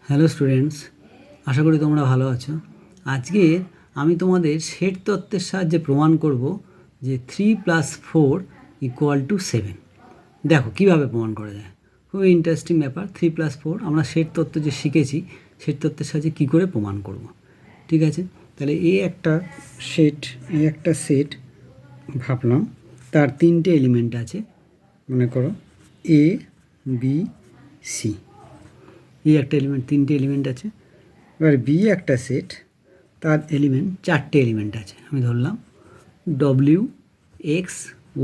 Hello students, আশা করি তোমরা ভালো আছো। আজকে আমি তোমাদের সেট তত্ত্বের সাহায্যে প্রমাণ করব যে 3+4 = 7। দেখো কীভাবে প্রমাণ করা যায়, খুবই ইন্টারেস্টিং ব্যাপার। 3+4 আমরা সেট তত্ত্ব যে শিখেছি, সেট তত্ত্বের সাহায্যে কী করে প্রমাণ করব। ঠিক আছে, তাহলে একটা সেট ভাবলাম, তার তিনটে এলিমেন্ট আছে। মনে করো এ, বি, সি। একটা এলিমেন্ট, তিনটে এলিমেন্ট আছে। এবার বি একটা সেট, তার এলিমেন্ট চারটে এলিমেন্ট আছে। আমি ধরলাম ডব্লিউ, এক্স,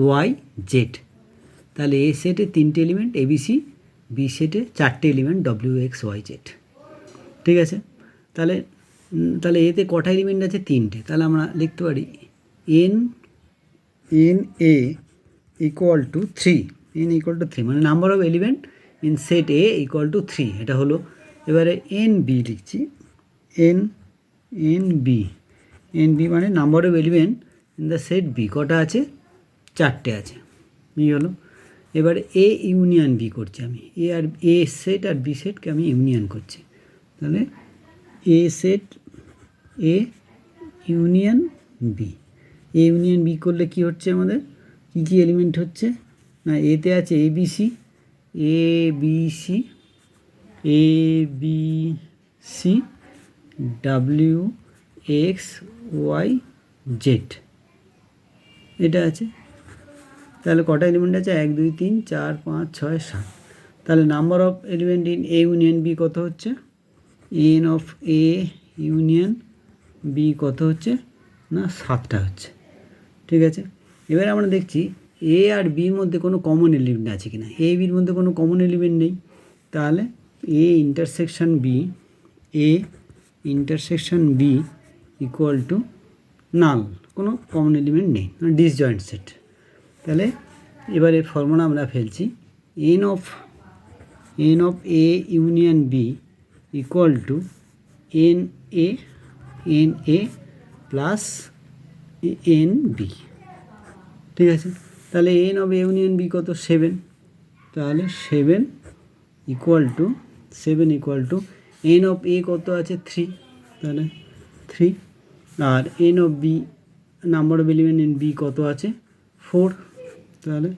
ওয়াই, জেড। তাহলে এ সেটে তিনটে এলিমেন্ট এবিসি, বি সেটে চারটে element W, X, Y, Z. ঠিক আছে, তাহলে এতে কটা এলিমেন্ট আছে? তিনটে। তাহলে আমরা লিখতে পারি N A equal to 3। N equal to 3 মানে number of element in set A equal to 3। এটা হলো। এবারে এন বি লিখছি। এন বি মানে number of element in the set B কটা আছে? চারটে আছে। এই হলো। এবারে এ ইউনিয়ন বি করছি আমি। এ সেট আর বি সেটকে আমি ইউনিয়ন করছি। তাহলে A set A union B. A union B করলে কি হচ্ছে আমাদের? কী এলিমেন্ট হচ্ছে না, এতে আছে A B C, W, X, Y, Z. এটা আছে। তাহলে কটা এলিমেন্ট আছে? 1 2 3 4 5 6 7। তাহলে number of element in A union B কত হচ্ছে? N of A union B কত হচ্ছে না? 7টা হচ্ছে। ঠিক আছে, এবার আমরা দেখছি এ আর বির মধ্যে কোনো কমন এলিমেন্ট আছে কি না। এ বির মধ্যে কোনো কমন এলিমেন্ট নেই। তাহলে A intersection B equal to null, কোনো কমন এলিমেন্ট নেই, ডিসজয়েন্ট সেট। তাহলে এবারে ফর্মুলা আমরা ফেলছি n of A union B equal to n A plus n B. ঠিক আছে, তাহলে n of A union B কত? 7। তাহলে 7 equal to n of A কত আছে? 3। তাহলে 3। আর n of B, number of element in B কত আছে? 4। তাহলে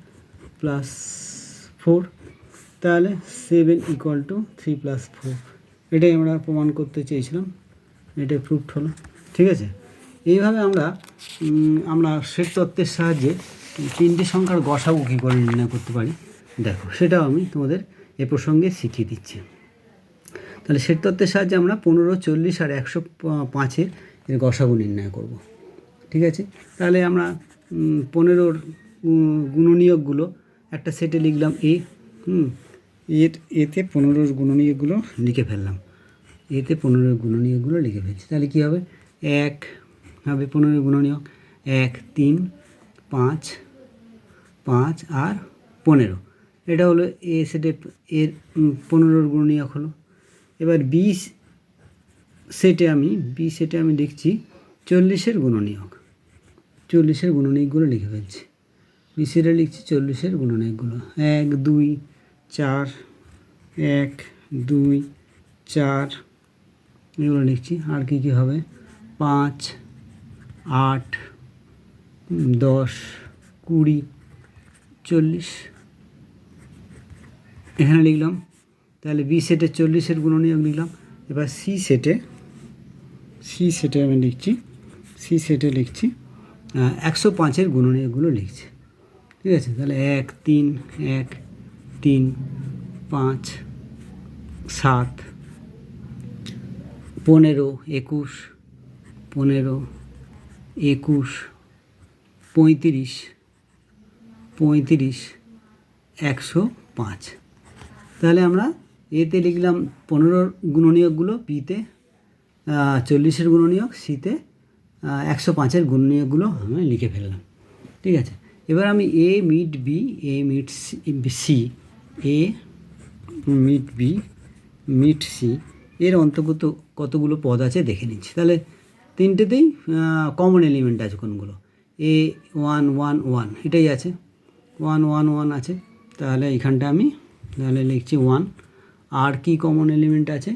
প্লাস 4। তাহলে 7 ইকুয়াল টু 3 + 4। এটাই আমরা প্রমাণ করতে চেয়েছিলাম, এটাই প্রুফড হলো। ঠিক আছে, এইভাবে আমরা সেট তত্ত্বের সাহায্যে তিনটে সংখ্যার গসাগু কী করে নির্ণয় করতে পারি দেখো, সেটাও আমি তোমাদের এ প্রসঙ্গে শিখিয়ে দিচ্ছি। তাহলে সেট তত্ত্বের সাহায্যে আমরা 15, 40 আর 105 এর গসাগু নির্ণয় করব। ঠিক আছে, তাহলে আমরা 15-র গুণনীয়কগুলো একটা সেটে লিখলাম এতে 15-র গুণনীয়কগুলো লিখে ফেললাম। লিখে ফেলছি। তাহলে কী হবে? 1 হবে 15-র গুণনীয়ক, 1 3 5 5 আর 15। এটা হলো এ সেটে এর 15-র গুণনীয়ক হলো। এবার বি সেটে আমি লিখছি 40-এর গুণনীয়ক। 40-এর গুণনীয়কগুলো লিখে ফেলছি। বি সেটে লিখছি 40-এর গুণনীয়কগুলো। 1 2 4 1 2 4 এগুলো লিখছি। আর কী হবে? 5 8 10 20 40 এখানে লিখলাম। তাহলে বি সেটে 40-এর গুণনীয়ক লিখলাম। এবার সি সেটে আমি লিখছি 105-এর গুণনীয়কগুলো লিখছি। ঠিক আছে, তাহলে 1 3 1 3 5 7 15 21 15 21 35 35 105। তাহলে আমরা এতে লিখলাম 15-র গুণনীয়কগুলো, বিতে 40-এর গুণনীয়ক, সিতে 105-এর গুণনীয়কগুলো আমি লিখে ফেললাম। ঠিক আছে, এবার আমি এ মিট বি, সি এর অন্তর্গত কতগুলো পদ আছে দেখে নিচ্ছি। তাহলে তিনটেতেই কমন এলিমেন্ট আছে কোনগুলো? এ 1 1 1 এটাই আছে, 1 1 1 আছে। তাহলে এখানটা আমি লিখছি 1। আর কি কমন এলিমেন্ট আছে?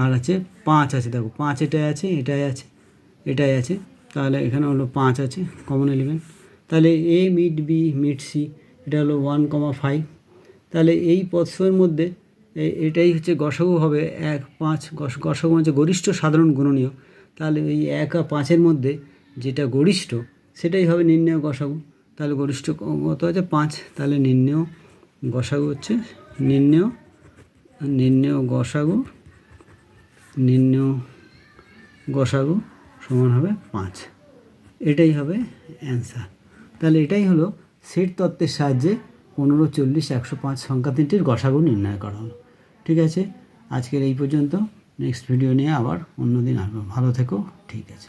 আর আছে 5 আছে, দেখো 5 এটাই আছে, এটাই আছে, এটাই আছে, তাহলে এখানে হলো 5 আছে কমন এলিমেন্ট। তাহলে এ মিড বি মিড সি, এটা হলো 1,5। তাহলে এই পদসমূহের মধ্যে এটাই হচ্ছে গসাগু হবে 1, 5। গসাগু হচ্ছে গরিষ্ঠ সাধারণ গুণনীয়। তাহলে এই 1 আর 5-এর মধ্যে যেটা গরিষ্ঠ সেটাই হবে নির্ণেয় গসাগু। তাহলে গরিষ্ঠ কত আছে? 5। তাহলে নির্ণেয় গসাগু হচ্ছে নির্ণেয় গসাগু সমান হবে 5। এটাই হবে অ্যান্সার। তাহলে এটাই হলো সেট তত্ত্বের সাহায্যে 15, 40, 105 সংখ্যা তিনটির গসাগু নির্ণয় করা হলো। ঠিক আছে, আজকের এই পর্যন্ত। নেক্সট ভিডিও নিয়ে আবার অন্য দিন আসবো। ভালো থেকো। ঠিক আছে।